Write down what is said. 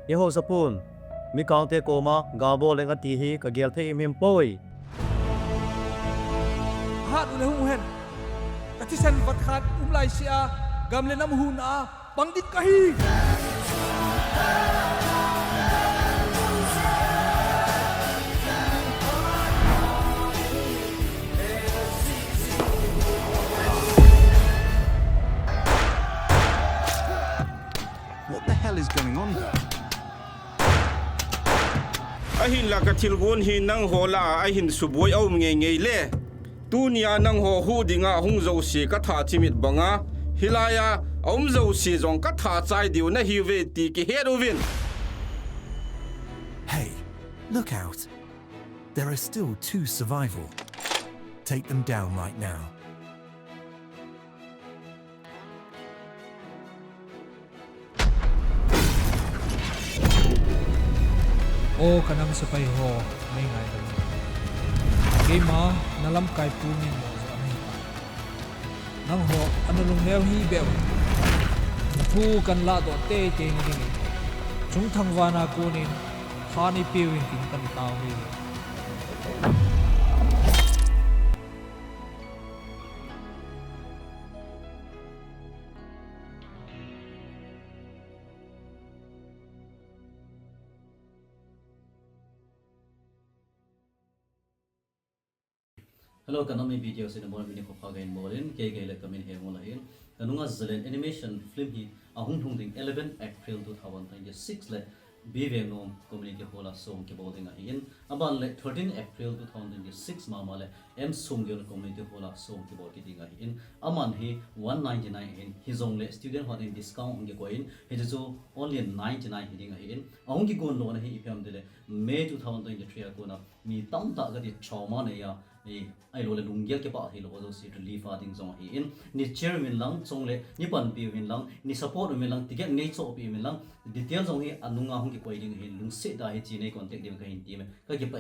Ye ho sapun mi Gangte koma gabo lenga ti hi ka gel the im poi hat ule hu hen katisen vat khat umlai sia gamle nam hun a pangdit kahi What the hell is going on here? Ahin la katilgun hi nang hola ahin suboi au ngei le tunia nang ho hu dinga hung zo si ka tha chimit banga hilaya zo si zong ka tha chai diu na hi ve ti ki herovin. Hey, look out. There are still 2 survival. Take them down right now. o kanang sapay ho may ngai dam game ma nalam kai pu min mo zo ani nang ho anulung neu hi beu thu kan la do te te ni ni chung thang wana ko ni thani piwin kin kan taw hi Hello, kanami video sa namon mini ko pagain molin kay le kamin he molahin kanunga Zalen animation film hi ahung hung ding 11 April 2026 le biveng nom community hola song ke boding ahin aban le 13 April 2026 mama le m sum ge community hola song ke bod ding ahin aman hi 199 hin hizong le student hot in discount nge koin he jo only 99 hiding ahin ahung ki gon lo na hi ipam de le May 2023 ko na mi tam ta ga di trauma ne ya ai lo le lungia ke pa hi lo zo si relief ading zong hi in ni chair min lang chong le ni pan pi min lang ni support min lang ticket nei cho pi min lang detail zong hi anunga hong ki koi ding hi lung se da hi chi nei contact dim ka hin ti me ka ki pa